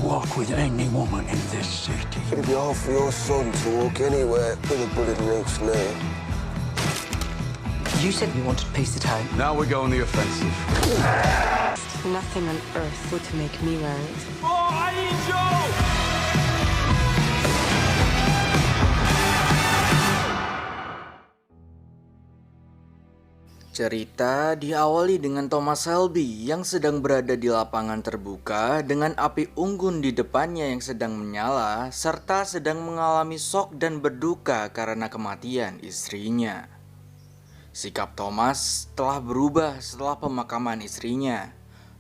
walk with any woman in this city. It'd be hard for your son to walk anywhere with a bullet in each leg. You said you wanted peace at home. Now we go on the offensive. Nothing on earth would make me wear it. Oh, Angel! Cerita diawali dengan Thomas Shelby yang sedang berada di lapangan terbuka dengan api unggun di depannya yang sedang menyala serta sedang mengalami shock dan berduka karena kematian istrinya. Sikap Thomas telah berubah setelah pemakaman istrinya.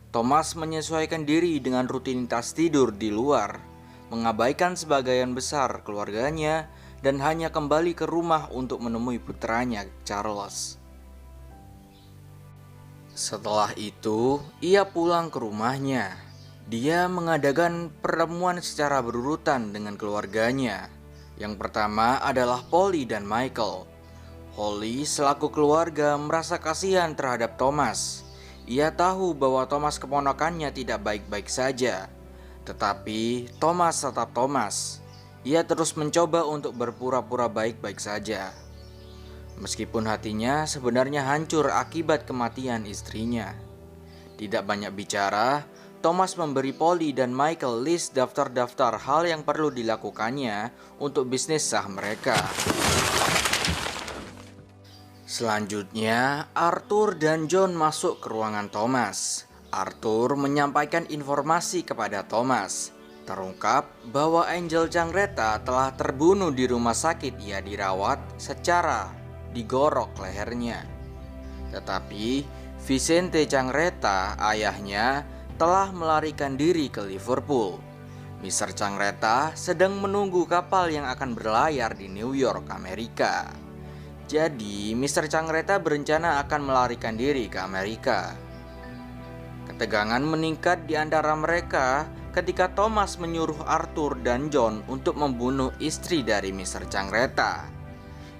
Thomas menyesuaikan diri dengan rutinitas tidur di luar, mengabaikan sebagian besar keluarganya dan hanya kembali ke rumah untuk menemui putranya Charles. Setelah itu, ia pulang ke rumahnya. Dia mengadakan pertemuan secara berurutan dengan keluarganya. Yang pertama adalah Polly dan Michael. Holly selaku keluarga merasa kasihan terhadap Thomas. Ia tahu bahwa Thomas keponakannya tidak baik-baik saja. Tetapi Thomas tetap Thomas. Ia terus mencoba untuk berpura-pura baik-baik saja. Meskipun hatinya sebenarnya hancur akibat kematian istrinya. Tidak banyak bicara, Thomas memberi Polly dan Michael list daftar-daftar hal yang perlu dilakukannya untuk bisnis sah mereka. Selanjutnya, Arthur dan John masuk ke ruangan Thomas. Arthur menyampaikan informasi kepada Thomas. Terungkap bahwa Angel Changreta telah terbunuh di rumah sakit ia dirawat secara digorok lehernya. Tetapi Vicente Changreta, ayahnya, telah melarikan diri ke Liverpool. Mr. Changreta sedang menunggu kapal yang akan berlayar di New York, Amerika. Jadi Mr. Changreta berencana akan melarikan diri ke Amerika. Ketegangan meningkat di antara mereka ketika Thomas menyuruh Arthur dan John untuk membunuh istri dari Mr. Changreta.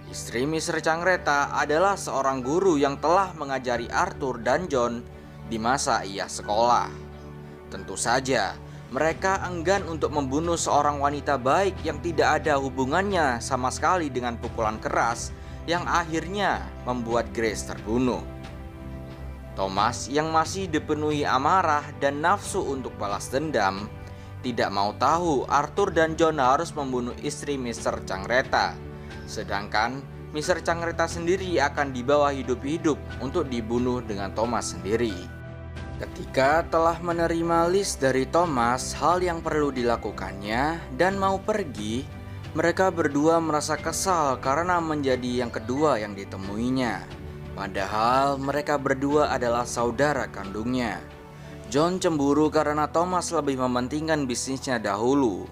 Istri Mr. Changreta adalah seorang guru yang telah mengajari Arthur dan John di masa ia sekolah. Tentu saja, mereka enggan untuk membunuh seorang wanita baik yang tidak ada hubungannya sama sekali dengan pukulan keras yang akhirnya membuat Grace terbunuh. Thomas yang masih dipenuhi amarah dan nafsu untuk balas dendam, tidak mau tahu Arthur dan John harus membunuh istri Mr. Changreta. Sedangkan Mr. Changreta sendiri akan dibawa hidup-hidup untuk dibunuh dengan Thomas sendiri. Ketika telah menerima list dari Thomas hal yang perlu dilakukannya dan mau pergi, mereka berdua merasa kesal karena menjadi yang kedua yang ditemuinya. Padahal mereka berdua adalah saudara kandungnya. John cemburu karena Thomas lebih mementingkan bisnisnya dahulu.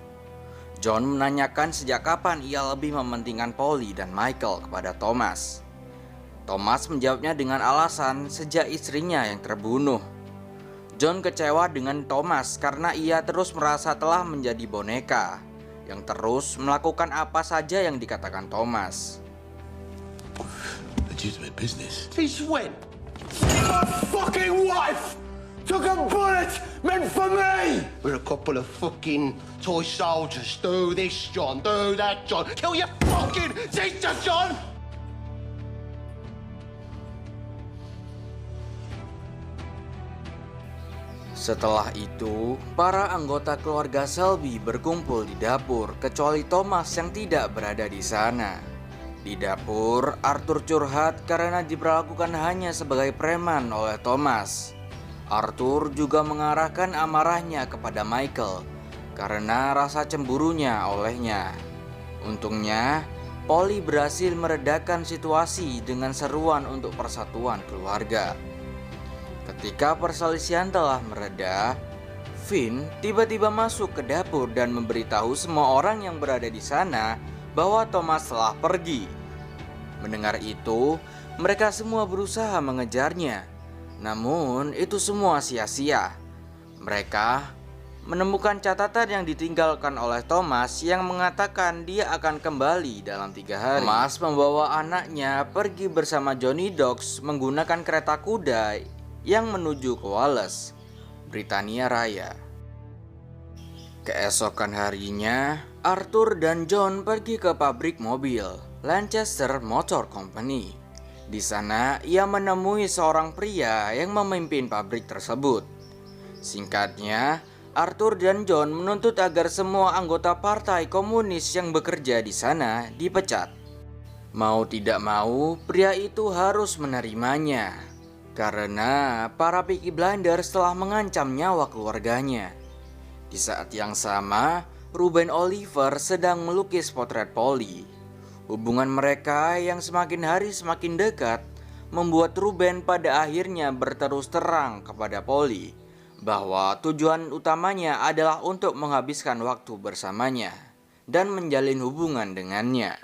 John menanyakan sejak kapan ia lebih mementingkan Polly dan Michael kepada Thomas. Thomas menjawabnya dengan alasan sejak istrinya yang terbunuh. John kecewa dengan Thomas karena ia terus merasa telah menjadi boneka yang terus melakukan apa saja yang dikatakan Thomas. Legitimate business. Since when? My fucking wife took a bullet meant for me! We're a couple of fucking toy soldiers. Do this, John. Do that, John. Kill your fucking sister, John! Setelah itu, para anggota keluarga Shelby berkumpul di dapur kecuali Thomas yang tidak berada di sana. Di dapur, Arthur curhat karena diperlakukan hanya sebagai preman oleh Thomas. Arthur juga mengarahkan amarahnya kepada Michael karena rasa cemburunya olehnya. Untungnya, Polly berhasil meredakan situasi dengan seruan untuk persatuan keluarga. Ketika perselisihan telah mereda, Finn tiba-tiba masuk ke dapur dan memberitahu semua orang yang berada di sana bahwa Thomas telah pergi. Mendengar itu, mereka semua berusaha mengejarnya. Namun itu semua sia-sia. Mereka menemukan catatan yang ditinggalkan oleh Thomas yang mengatakan dia akan kembali dalam 3 hari. Thomas membawa anaknya pergi bersama Johnny Dogs menggunakan kereta kuda yang menuju ke Wallace, Britania Raya. Keesokan harinya, Arthur dan John pergi ke pabrik mobil Lancaster Motor Company. Di sana, ia menemui seorang pria yang memimpin pabrik tersebut. Singkatnya, Arthur dan John menuntut agar semua anggota partai komunis yang bekerja di sana dipecat. Mau tidak mau, pria itu harus menerimanya karena para Peaky Blinders telah mengancam nyawa keluarganya. Di saat yang sama, Ruben Oliver sedang melukis potret Polly. Hubungan mereka yang semakin hari semakin dekat membuat Ruben pada akhirnya berterus terang kepada Polly bahwa tujuan utamanya adalah untuk menghabiskan waktu bersamanya dan menjalin hubungan dengannya.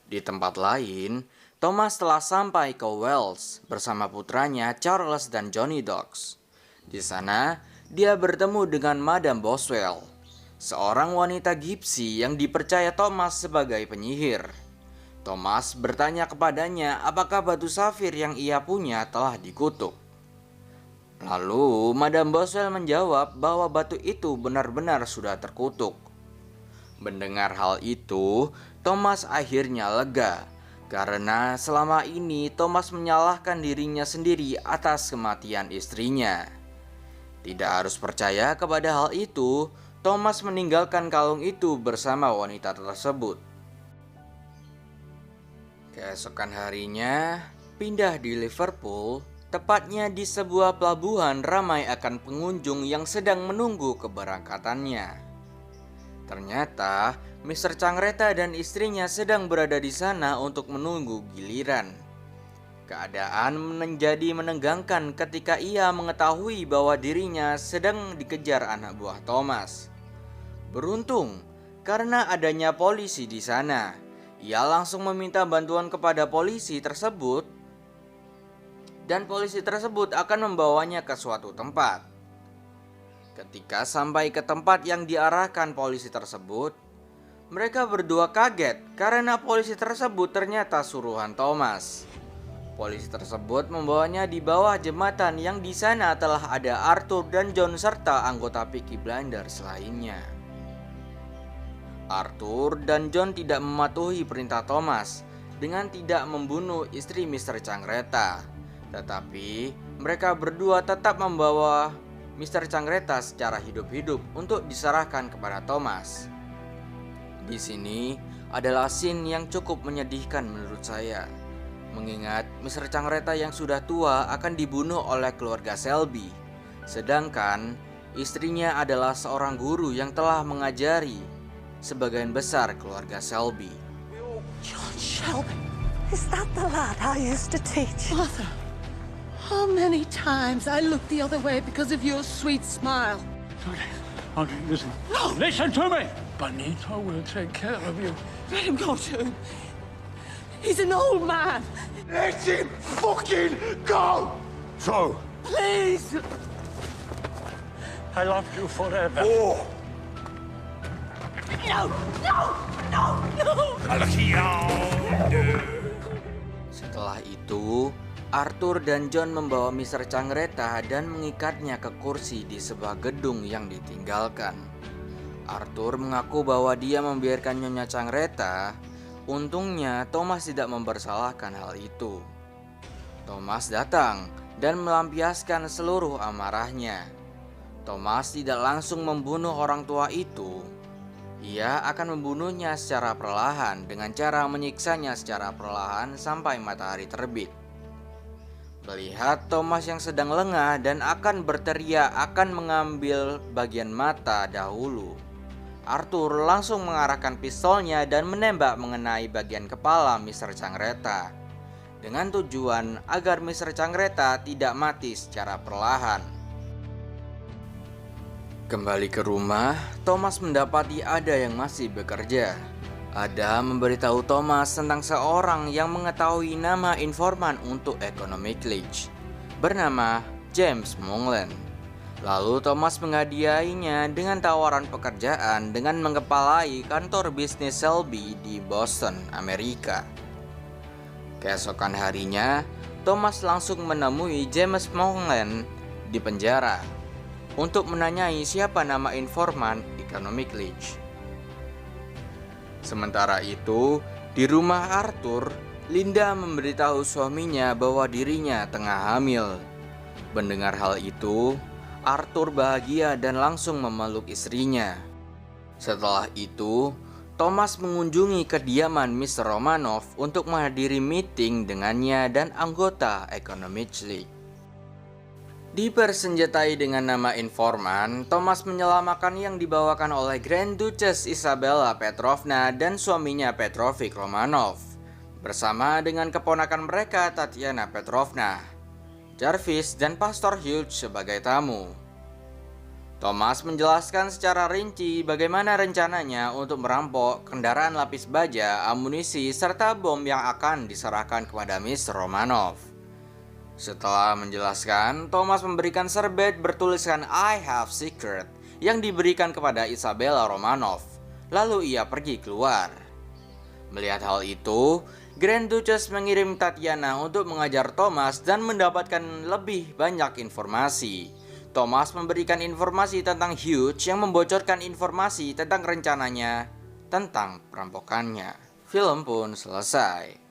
Di tempat lain, Thomas telah sampai ke Wales bersama putranya Charles dan Johnny Dogs. Di sana, dia bertemu dengan Madame Boswell, seorang wanita gipsi yang dipercaya Thomas sebagai penyihir. Thomas bertanya kepadanya apakah batu safir yang ia punya telah dikutuk. Lalu Madame Boswell menjawab bahwa batu itu benar-benar sudah terkutuk. Mendengar hal itu, Thomas akhirnya lega karena selama ini Thomas menyalahkan dirinya sendiri atas kematian istrinya. Tidak harus percaya kepada hal itu, Thomas meninggalkan kalung itu bersama wanita tersebut. Keesokan harinya, pindah di Liverpool, tepatnya di sebuah pelabuhan ramai akan pengunjung yang sedang menunggu keberangkatannya. Ternyata, Mr. Changreta dan istrinya sedang berada di sana untuk menunggu giliran. Keadaan menjadi menegangkan ketika ia mengetahui bahwa dirinya sedang dikejar anak buah Thomas. Beruntung, karena adanya polisi di sana, ia langsung meminta bantuan kepada polisi tersebut dan polisi tersebut akan membawanya ke suatu tempat. Ketika sampai ke tempat yang diarahkan polisi tersebut, mereka berdua kaget karena polisi tersebut ternyata suruhan Thomas. Polisi tersebut membawanya di bawah jembatan yang di sana telah ada Arthur dan John serta anggota Peaky Blinders lainnya. Arthur dan John tidak mematuhi perintah Thomas dengan tidak membunuh istri Mr. Changreta, tetapi mereka berdua tetap membawa Mr. Changreta secara hidup-hidup untuk diserahkan kepada Thomas. Di sini adalah scene yang cukup menyedihkan menurut saya, mengingat Mr. Changreta yang sudah tua akan dibunuh oleh keluarga Selby, sedangkan istrinya adalah seorang guru yang telah mengajari sebagian besar keluarga Selby. John Shelby, is that the lad I used to teach? Mother, how many times I looked the other way because of your sweet smile. Auntie, listen. No! Listen to me! Benito will take care of you. Let him go too. He's an old man. Let him fucking go! So, Please! I love you forever. Oh! No! No! No! No! Setelah itu, Arthur dan John membawa Mr. Changreta dan mengikatnya ke kursi di sebuah gedung yang ditinggalkan. Arthur mengaku bahwa dia membiarkan Nyonya Changreta. Untungnya Thomas tidak mempersalahkan hal itu. Thomas datang dan melampiaskan seluruh amarahnya. Thomas tidak langsung membunuh orang tua itu. Ia akan membunuhnya secara perlahan dengan cara menyiksanya secara perlahan sampai matahari terbit. Melihat Thomas yang sedang lengah dan akan berteriak akan mengambil bagian mata dahulu, Arthur langsung mengarahkan pistolnya dan menembak mengenai bagian kepala Mr. Changreta dengan tujuan agar Mr. Changreta tidak mati secara perlahan. Kembali ke rumah, Thomas mendapati ada yang masih bekerja. Ada memberitahu Thomas tentang seorang yang mengetahui nama informan untuk Economic League bernama James Mongland. Lalu Thomas menghadiahinya dengan tawaran pekerjaan dengan mengepalai kantor bisnis Selby di Boston, Amerika. Keesokan harinya, Thomas langsung menemui James Mongland di penjara untuk menanyai siapa nama informan Economic League. Sementara itu, di rumah Arthur, Linda memberitahu suaminya bahwa dirinya tengah hamil. Mendengar hal itu, Arthur bahagia dan langsung memeluk istrinya. Setelah itu, Thomas mengunjungi kediaman Mr. Romanov untuk menghadiri meeting dengannya dan anggota Economic League. Dipersenjatai dengan nama informan, Thomas menyelamatkan yang dibawakan oleh Grand Duchess Isabella Petrovna dan suaminya Petrovic Romanov, bersama dengan keponakan mereka Tatiana Petrovna, Jarvis dan Pastor Hugh sebagai tamu. Thomas menjelaskan secara rinci bagaimana rencananya untuk merampok kendaraan lapis baja, amunisi, serta bom yang akan diserahkan kepada Mr. Romanov. Setelah menjelaskan, Thomas memberikan serbet bertuliskan I have secret yang diberikan kepada Isabella Romanov. Lalu ia pergi keluar. Melihat hal itu, Grand Duchess mengirim Tatiana untuk mengajar Thomas dan mendapatkan lebih banyak informasi. Thomas memberikan informasi tentang Hugh yang membocorkan informasi tentang rencananya tentang perampokannya. Film pun selesai.